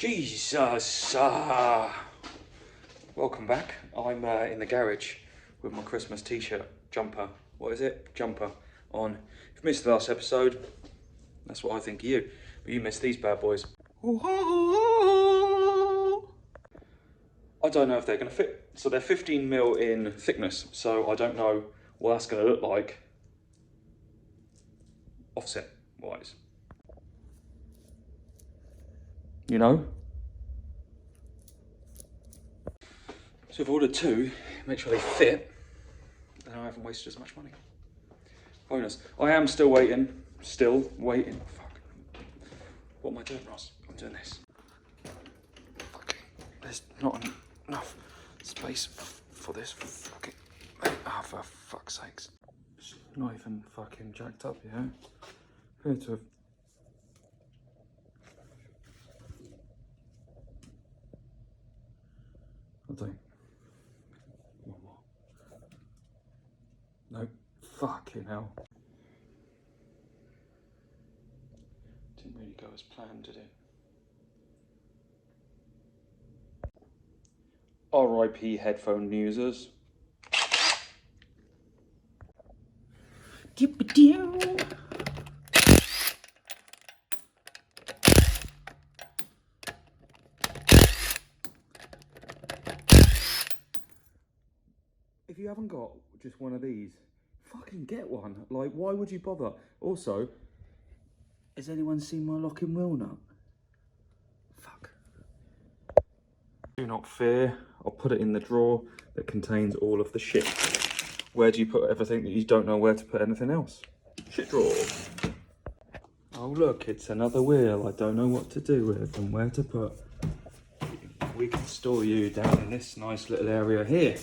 Jesus! Welcome back. I'm in the garage with my Christmas t-shirt, jumper. What is it? Jumper on. If you missed the last episode, that's what I think of you. But you missed these bad boys. I don't know if they're going to fit. So they're 15mm in thickness. So I don't know what that's going to look like offset wise. You know? So I've ordered two, make sure they fit, and I haven't wasted as much money. Bonus. I am still waiting. Oh, fuck. What am I doing, Ross? I'm doing this. Fucking. There's not enough space for this fucking. Oh, for fuck's sakes. It's not even fucking jacked up yet. Here to have. I'll do. One more. No, fucking hell. Didn't really go as planned, did it? RIP headphone users. Dip-a-doo. If you haven't got just one of these, fucking get one. Like, why would you bother? Also, has anyone seen my locking wheel nut? Fuck. Do not fear. I'll put it in the drawer that contains all of the shit. Where do you put everything that you don't know where to put anything else? Shit drawer. Oh look, it's another wheel I don't know what to do with and where to put. We can store you down in this nice little area here.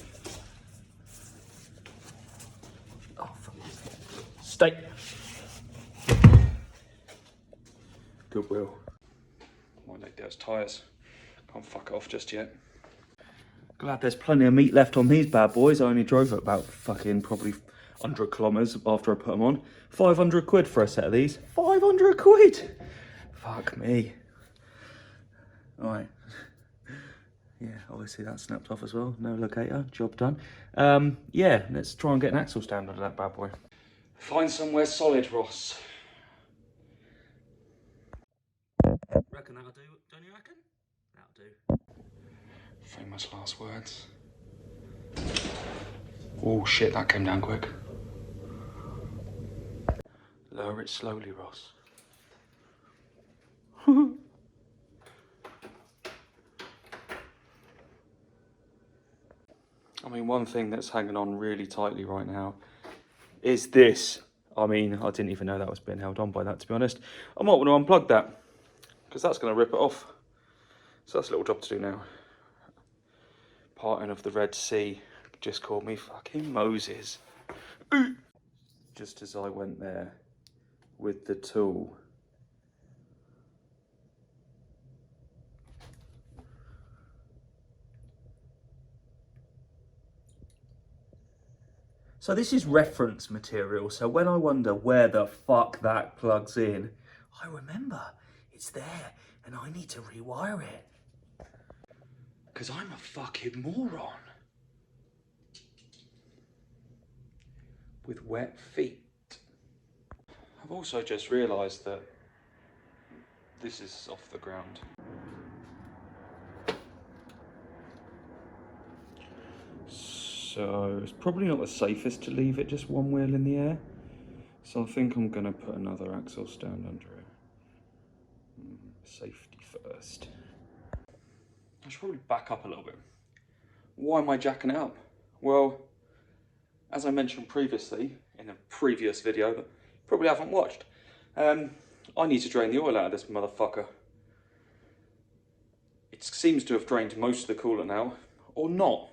Oh, fuck. Stay. Goodwill. Might need those tyres. Can't fuck it off just yet. Glad there's plenty of meat left on these bad boys. I only drove it about fucking probably 100 kilometres after I put them on. 500 quid for a set of these. 500 quid! Fuck me. Alright. Yeah, obviously that snapped off as well. No locator, job done. Yeah, let's try and get an axle stand under that bad boy. Find somewhere solid, Ross. Reckon that'll do, don't you reckon? That'll do. Famous last words. Oh shit, that came down quick. Lower it slowly, Ross. I mean, one thing that's hanging on really tightly right now is this. I mean, I didn't even know that was being held on by that, to be honest. I might want to unplug that, because that's going to rip it off. So that's a little job to do now. Parting of the Red Sea just called me fucking Moses. Just as I went there with the tool. So this is reference material, so when I wonder where the fuck that plugs in, I remember it's there and I need to rewire it. Because I'm a fucking moron. With wet feet. I've also just realised that this is off the ground. So it's probably not the safest to leave it just one wheel in the air. So I think I'm going to put another axle stand under it. Safety first. I should probably back up a little bit. Why am I jacking it up? Well, as I mentioned previously, in a previous video that you probably haven't watched, I need to drain the oil out of this motherfucker. It seems to have drained most of the coolant now, or not.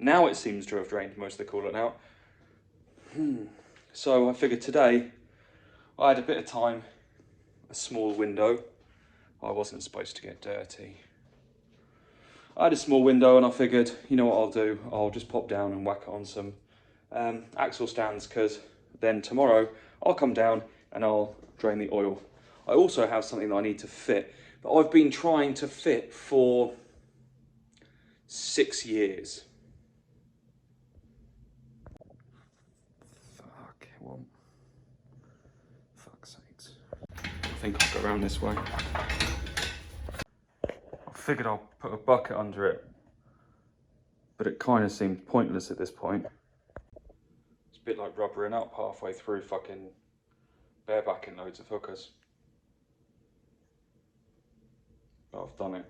Now it seems to have drained most of the coolant out. So I figured today, I had a bit of time, a small window. I wasn't supposed to get dirty. I had a small window and I figured, you know what I'll do? I'll just pop down and whack it on some axle stands, because then tomorrow I'll come down and I'll drain the oil. I also have something that I need to fit that I've been trying to fit for 6 years. Fuck, well, fuck's sakes. I think I'll go around this way. I figured I'll put a bucket under it, but it kind of seemed pointless at this point. It's a bit like rubbering up halfway through fucking barebacking loads of hookers. But I've done it.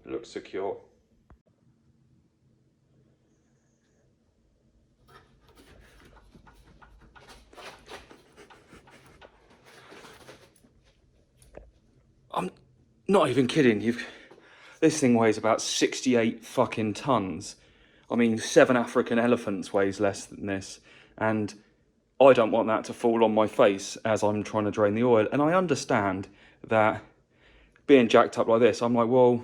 It looks secure. I'm not even kidding. This thing weighs about 68 fucking tons. I mean, 7 African elephants weighs less than this. And I don't want that to fall on my face as I'm trying to drain the oil. And I understand that being jacked up like this, I'm like, well,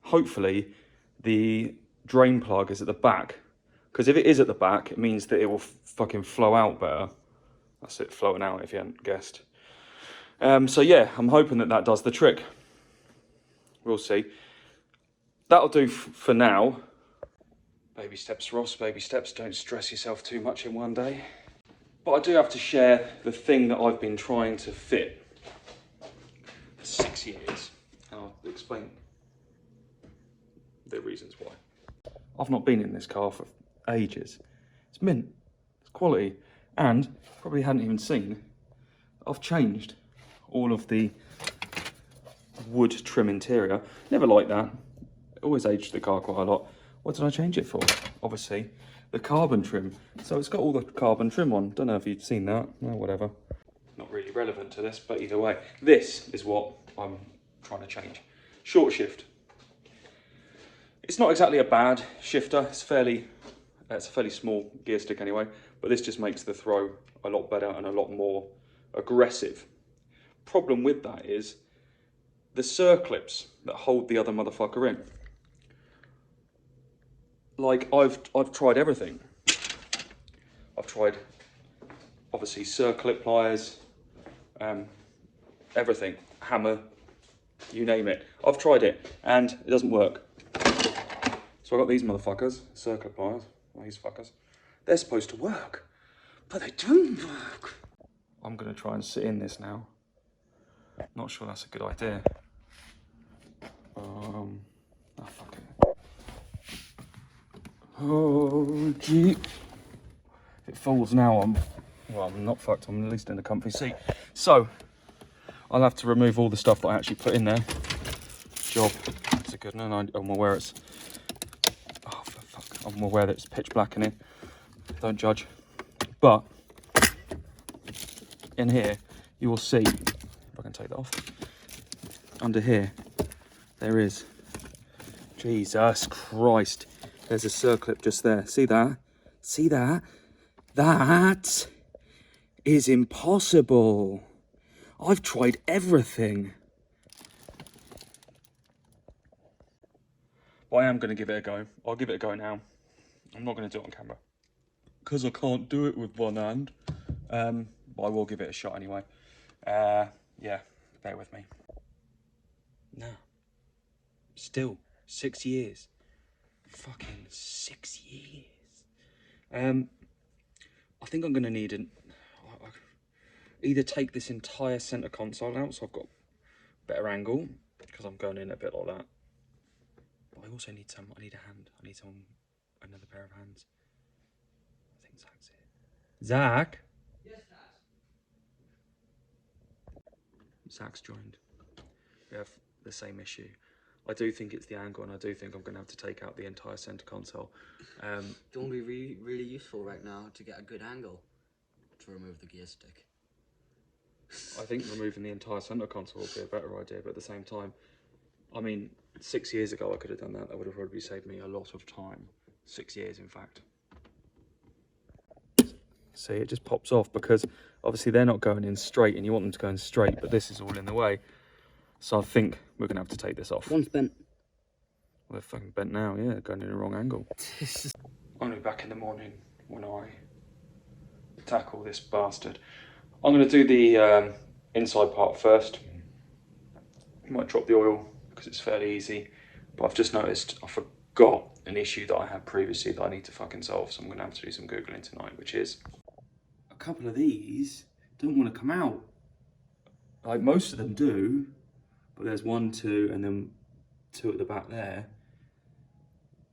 hopefully the drain plug is at the back. Because if it is at the back, it means that it will fucking flow out better. That's it, flowing out, if you hadn't guessed. So yeah, I'm hoping that does the trick. We'll see. That'll do for now. Baby steps, Ross, baby steps. Don't stress yourself too much in one day. But I do have to share the thing that I've been trying to fit for 6 years. And I'll explain the reasons why. I've not been in this car for ages. It's mint, it's quality, and probably hadn't even seen, I've changed all of the wood trim interior. Never liked that. Always aged the car quite a lot. What did I change it for? Obviously, the carbon trim. So it's got all the carbon trim on. Don't know if you've seen that. No, whatever. Not really relevant to this, but either way. This is what I'm trying to change. Short shift. It's not exactly a bad shifter. It's a fairly small gear stick anyway, but this just makes the throw a lot better and a lot more aggressive. Problem with that is the circlips that hold the other motherfucker in. Like, I've tried everything. I've tried, obviously, circlip pliers, everything, hammer, you name it. I've tried it, and it doesn't work. So I got these motherfuckers, circlip pliers, these fuckers. They're supposed to work, but they don't work. I'm gonna try and sit in this now. Not sure that's a good idea. Oh, fuck it. Oh, gee. If it falls now, I'm not fucked. I'm at least in a comfy seat. So, I'll have to remove all the stuff that I actually put in there. Job. It's a good one. I'm aware it's... Oh, for fuck. I'm aware that it's pitch black in here. Don't judge. But, in here, you will see... If I can take that off. Under here, there is... Jesus Christ. There's a circlip just there. See that? See that? That is impossible. I've tried everything. But I am going to give it a go. I'll give it a go now. I'm not going to do it on camera, because I can't do it with one hand. But I will give it a shot anyway. Yeah, bear with me. No. Still, 6 years. Fucking 6 years. I think I'm going to need either take this entire centre console out so I've got better angle, because I'm going in a bit like that. But I also need I need a hand. I need another pair of hands. I think Zach's here. Zach? Yes, Dad. Zach's joined. We have the same issue. I do think it's the angle, and I do think I'm going to have to take out the entire centre console. It will be really, really useful right now to get a good angle to remove the gear stick. I think removing the entire centre console would be a better idea, but at the same time, I mean, 6 years ago I could have done that. That would have probably saved me a lot of time. 6 years, in fact. See, it just pops off because obviously they're not going in straight, and you want them to go in straight, but this is all in the way. So I think we're going to have to take this off. One's bent. Well, they're fucking bent now, yeah, going in the wrong angle. I'm going to be back in the morning when I tackle this bastard. I'm going to do the inside part first. Might drop the oil because it's fairly easy, but I've just noticed I forgot an issue that I had previously that I need to fucking solve, so I'm gonna have to do some Googling tonight, which is a couple of these don't want to come out. Like most of them do, but there's 1, 2, and then 2 at the back there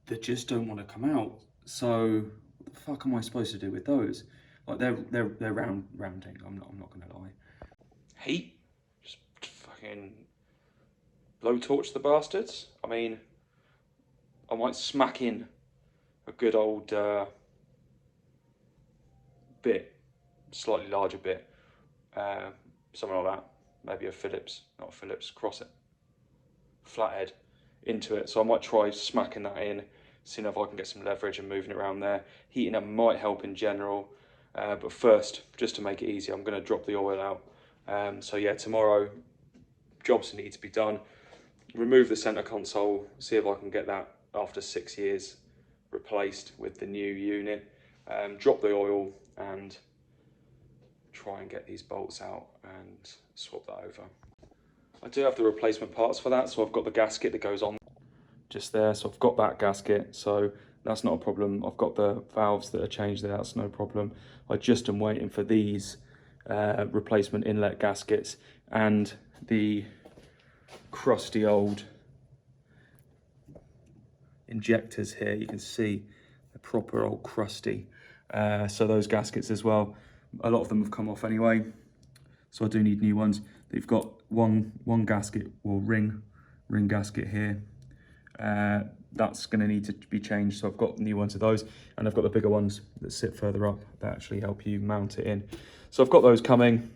that just don't want to come out. So what the fuck am I supposed to do with those? Like they're rounding. I'm not gonna lie. Heat, just fucking blow torch the bastards. I mean, I might smack in a good old bit, slightly larger bit, something like that. Maybe a Phillips, not a Phillips, cross it, flathead into it. So I might try smacking that in, seeing if I can get some leverage and moving it around there. Heating it might help in general, but first, just to make it easy, I'm going to drop the oil out. So yeah, tomorrow, jobs need to be done. Remove the center console, see if I can get that after 6 years replaced with the new unit. Drop the oil and try and get these bolts out and swap that over. I do have the replacement parts for that, so I've got the gasket that goes on just there, so I've got that gasket, so that's not a problem. I've got the valves that are changed there, that's no problem. I just am waiting for these replacement inlet gaskets and the crusty old injectors here. You can see the proper old crusty, so those gaskets as well, a lot of them have come off anyway, so I do need new ones. They've got one gasket or ring gasket here, that's going to need to be changed, so I've got new ones of those, and I've got the bigger ones that sit further up that actually help you mount it in. So I've got those coming.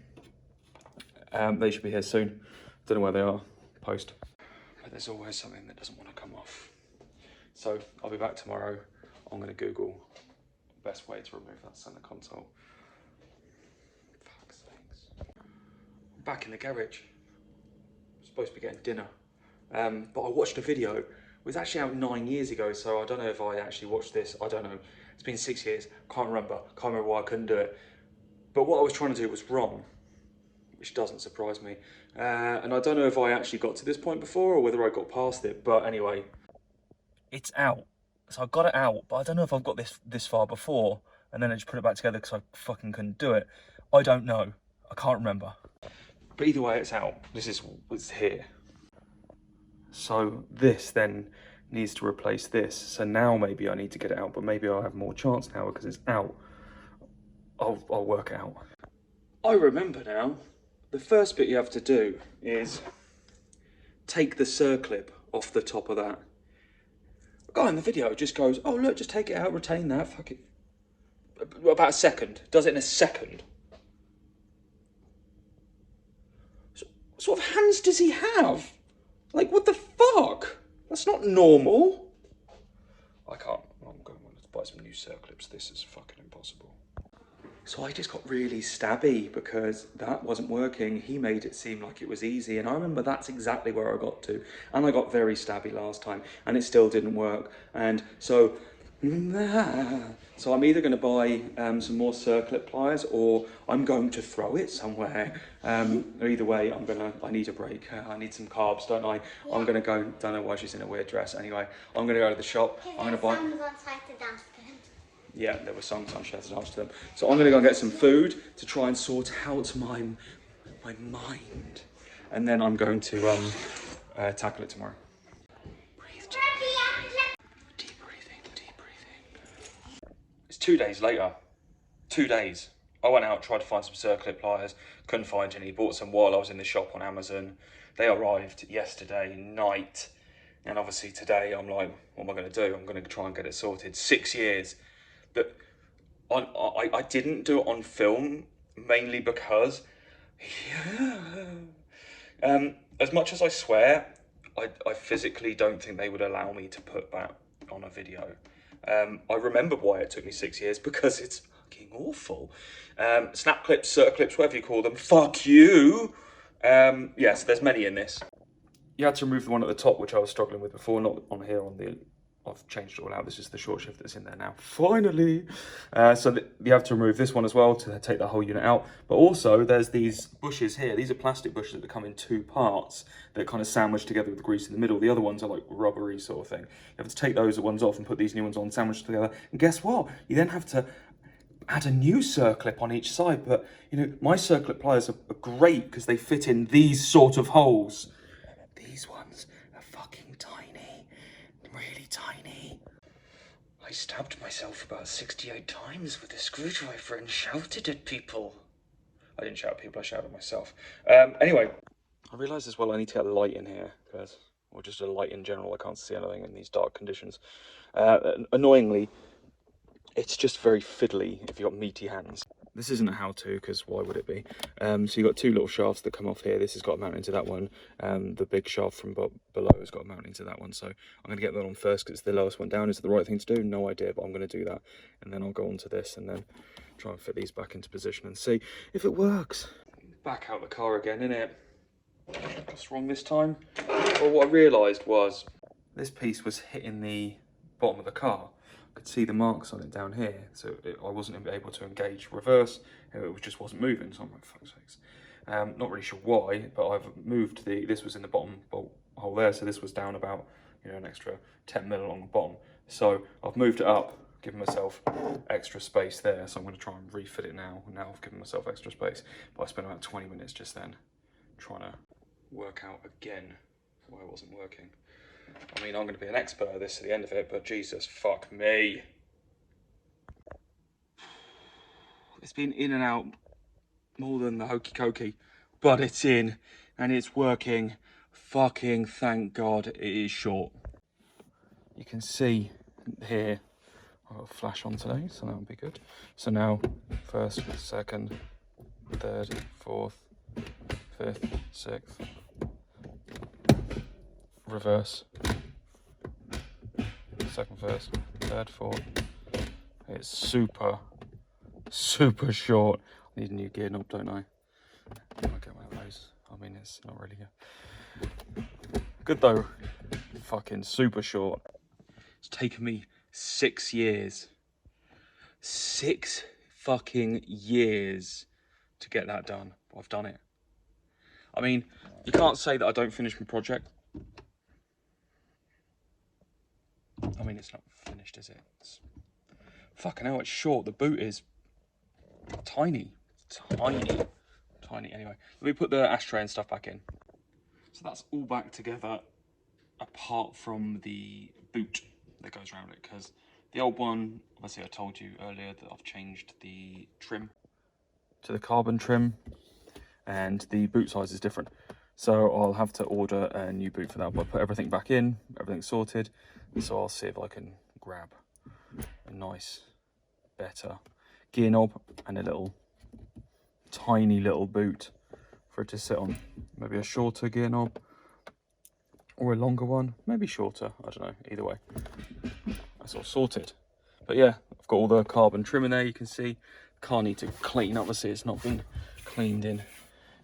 They should be here soon. Don't know where they are, post. But there's always something that doesn't want to come off. So I'll be back tomorrow. I'm going to Google the best way to remove that center console. Fuck's sakes. I'm back in the garage. I'm supposed to be getting dinner. But I watched a video. It was actually out 9 years ago, so I don't know if I actually watched this. I don't know. It's been 6 years. Can't remember why I couldn't do it. But what I was trying to do was wrong, which doesn't surprise me. And I don't know if I actually got to this point before or whether I got past it, but anyway. It's out. So I got it out, but I don't know if I've got this far before, and then I just put it back together because I fucking couldn't do it. I don't know. I can't remember. But either way, it's out. This is what's here. So this then needs to replace this. So now maybe I need to get it out, but maybe I'll have more chance now because it's out. I'll work it out. I remember now. The first bit you have to do is take the circlip off the top of that. The guy in the video just goes, oh look, just take it out, retain that, fuck it. About a second. Does it in a second. So, what sort of hands does he have? Like, what the fuck? That's not normal. I can't. I'm going to buy some new circlips. This is fucking impossible. So I just got really stabby because that wasn't working. He made it seem like it was easy, and I remember that's exactly where I got to. And I got very stabby last time, and it still didn't work. And so I'm either going to buy some more circlip pliers, or I'm going to throw it somewhere. Or either way, I need a break. I need some carbs, don't I? Yeah. I'm going to go. Don't know why she's in a weird dress. Anyway, I'm going to go to the shop. I'm going to buy. Yeah, there were songs on Shared to Dance to them. So I'm going to go and get some food to try and sort out my mind. And then I'm going to tackle it tomorrow. Breathe deep breathing. It's 2 days later. 2 days. I went out, tried to find some circlip pliers, couldn't find any. Bought some while I was in the shop on Amazon. They arrived yesterday night. And obviously today I'm like, what am I going to do? I'm going to try and get it sorted. 6 years. But I didn't do it on film, mainly because, as much as I swear, I physically don't think they would allow me to put that on a video. I remember why it took me 6 years, because it's fucking awful. Snap clips, circlips, whatever you call them, fuck you. Yes, there's many in this. You had to remove the one at the top, which I was struggling with before, not on here, on the I've changed it all out. This is the short shift that's in there now. Finally! So you have to remove this one as well to take the whole unit out. But also, there's these bushes here. These are plastic bushes that come in 2 parts that kind of sandwich together with the grease in the middle. The other ones are like rubbery sort of thing. You have to take those ones off and put these new ones on, sandwich together. And guess what? You then have to add a new circlip on each side. But, you know, my circlip pliers are great because they fit in these sort of holes. These ones are fucking tiny. Really tiny. I stabbed myself about 68 times with a screwdriver and shouted at people. I didn't shout at people, I shouted at myself. Anyway, I realised as well I need to get a light in here, or just a light in general. I can't see anything in these dark conditions. Annoyingly, it's just very fiddly if you've got meaty hands. This isn't a how-to, because why would it be? So you've got 2 little shafts that come off here. This has got a mount into that one. The big shaft from below has got a mount into that one. So I'm going to get that on first because it's the lowest one down. Is it the right thing to do? No idea, but I'm going to do that. And then I'll go on to this and then try and fit these back into position and see if it works. Back out the car again, innit? What's wrong this time? Well, what I realised was this piece was hitting the bottom of the car. Could see the marks on it down here, so I wasn't able to engage reverse. It just wasn't moving, so I'm like, fuck's sakes. Not really sure why, but I've moved this was in the bottom bolt hole there, so this was down about, you know, an extra 10 mil along the bottom. So I've moved it up, given myself extra space there, so I'm going to try and refit it now. Now I've given myself extra space, but I spent about 20 minutes just then trying to work out again why it wasn't working. I mean, I'm going to be an expert at this at the end of it, but Jesus, fuck me. It's been in and out more than the hokey cokey, but it's in and it's working. Fucking thank God it is short. You can see here, I've got a flash on today, so that'll be good. So now, first, second, third, fourth, fifth, sixth. Reverse, second, first, third, fourth. It's super short. I need a new gear knob, don't I? I might get one of those. I mean, it's not really good though. Fucking super short. It's taken me 6 years. 6 fucking years to get that done. I've done it. I mean, you can't say that I don't finish my project. I mean, it's not finished, is it? Fucking hell, it's short. The boot is tiny. Tiny. Anyway, let me put the ashtray and stuff back in. So that's all back together, apart from the boot that goes around it, because the old one, obviously I told you earlier that I've changed the trim to the carbon trim, and the boot size is different. So I'll have to order a new boot for that, but I put everything back in, everything's sorted. So I'll see if I can grab a nice, better gear knob and a little, tiny little boot for it to sit on. Maybe a shorter gear knob or a longer one, maybe shorter, I don't know, either way. That's all sorted. But yeah, I've got all the carbon trim in there, you can see. Car need to clean, obviously it's not been cleaned in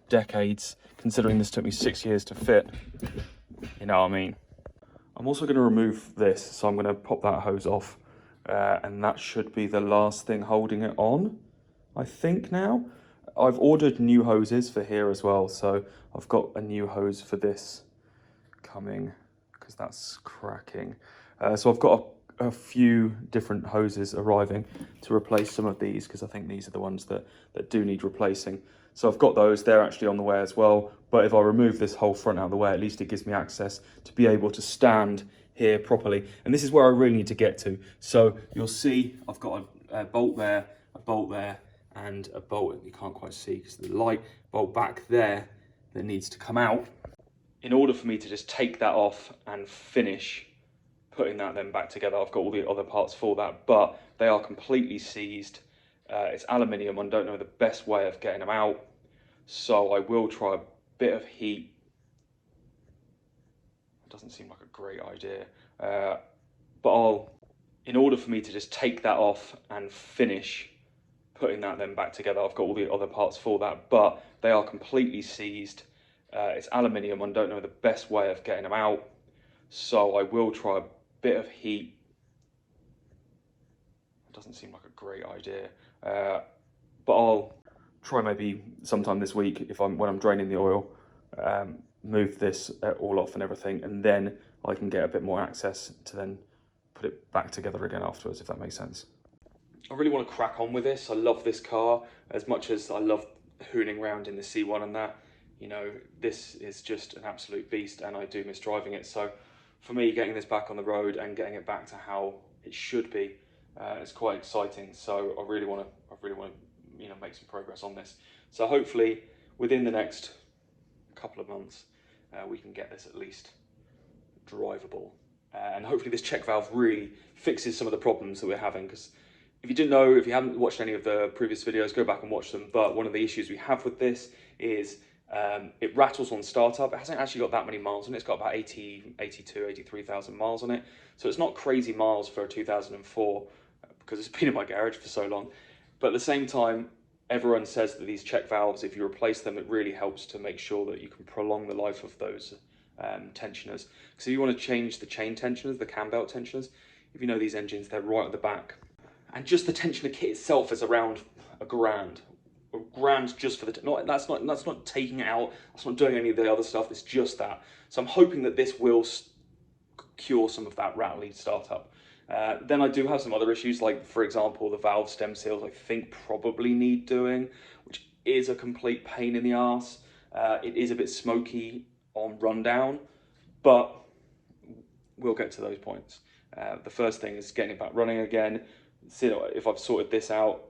decades, considering this took me 6 years to fit, you know what I mean. I'm also going to remove this, so I'm going to pop that hose off, and that should be the last thing holding it on, I think now. I've ordered new hoses for here as well, so I've got a new hose for this coming, because that's cracking. So I've got a few different hoses arriving to replace some of these, because I think these are the ones that do need replacing. So I've got those, they're actually on the way as well. But if I remove this whole front out of the way, at least it gives me access to be able to stand here properly. And this is where I really need to get to. So you'll see I've got a bolt there, and a bolt, you can't quite see because of the light, bolt back there that needs to come out. In order for me to just take that off and finish putting that then back together, I've got all the other parts for that, but they are completely seized. It's aluminium, I don't know the best way of getting them out, so I will try a bit of heat. It doesn't seem like a great idea, but in order for me to just take that off and finish putting that then back together, I've got all the other parts for that, but they are completely seized. It's aluminium, I don't know the best way of getting them out, so I will try a bit of heat. It doesn't seem like a great idea, but I'll try maybe sometime this week when I'm draining the oil, move this all off and everything, and then I can get a bit more access to then put it back together again afterwards, if that makes sense. I really want to crack on with this. I love this car as much as I love hooning around in the C1 and that. You know, this is just an absolute beast, and I do miss driving it. So for me, getting this back on the road and getting it back to how it should be is quite exciting. So I really want to, you know, make some progress on this. So hopefully within the next couple of months, we can get this at least drivable, and hopefully this check valve really fixes some of the problems that we're having. Because if you didn't know, if you haven't watched any of the previous videos, go back and watch them. But one of the issues we have with this is it rattles on startup. It hasn't actually got that many miles on it. It's got about 83,000 miles on it. So it's not crazy miles for a 2004 because it's been in my garage for so long. But at the same time, everyone says that these check valves, if you replace them, it really helps to make sure that you can prolong the life of those tensioners. So you want to change the chain tensioners, the cam belt tensioners. If you know these engines, they're right at the back. And just the tensioner kit itself is around $1,000. $1,000 just for the, that's not taking it out, that's not doing any of the other stuff, it's just that. So I'm hoping that this will cure some of that rattly startup. Then I do have some other issues, like for example, the valve stem seals I think probably need doing, which is a complete pain in the arse. It is a bit smoky on rundown, but we'll get to those points. The first thing is getting it back running again. So if I've sorted this out,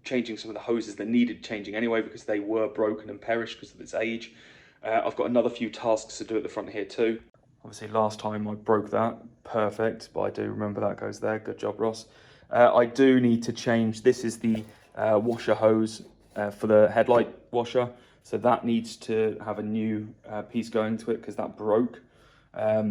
changing some of the hoses that needed changing anyway because they were broken and perished because of its age. I've got another few tasks to do at the front here too. Obviously last time I broke that, perfect, but I do remember that goes there. Good job, Ross. I do need to change, this is the washer hose for the headlight washer. So that needs to have a new piece going to it because that broke. I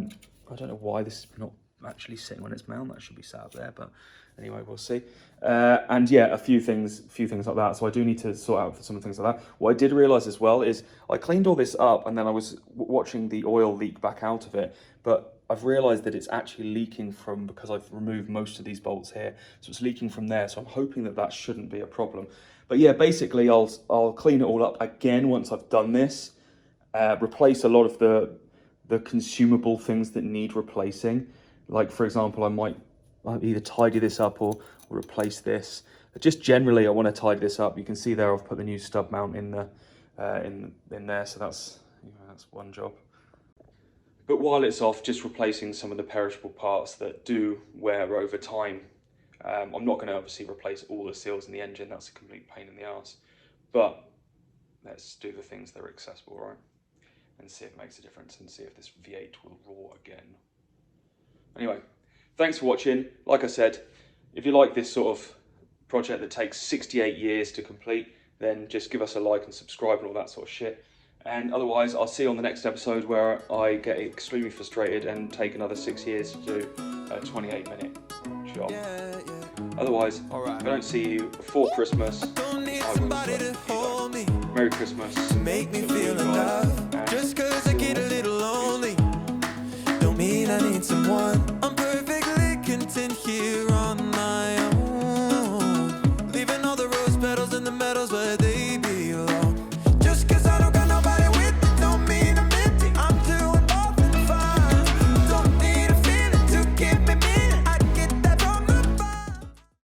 don't know why this is not actually sitting on its mount. That should be sat up there, but anyway, we'll see. And yeah, a few things like that. So I do need to sort out some of the things like that. What I did realize as well is I cleaned all this up and then I was watching the oil leak back out of it, but I've realized that it's actually leaking from, because I've removed most of these bolts here, so it's leaking from there. So I'm hoping that that shouldn't be a problem. But yeah, basically I'll clean it all up again once I've done this, replace a lot of the consumable things that need replacing. Like for example, I might either tidy this up or replace this. Just generally, I want to tidy this up. You can see there I've put the new stub mount in the in there, so that's, you know, that's one job. But while it's off, just replacing some of the perishable parts that do wear over time. I'm not going to obviously replace all the seals in the engine. That's a complete pain in the arse. But let's do the things that are accessible, right? And see if it makes a difference and see if this V8 will roar again. Anyway, thanks for watching. Like I said, if you like this sort of project that takes 68 years to complete, then just give us a like and subscribe and all that sort of shit. And otherwise, I'll see you on the next episode where I get extremely frustrated and take another 6 years to do a 28-minute job. Otherwise, if I don't see you before Christmas, I will. Merry Christmas. Make me feel enough. Just cause I get a little lonely don't mean I need someone. I'm perfectly content here on my own, leaving all the rose petals and the metals where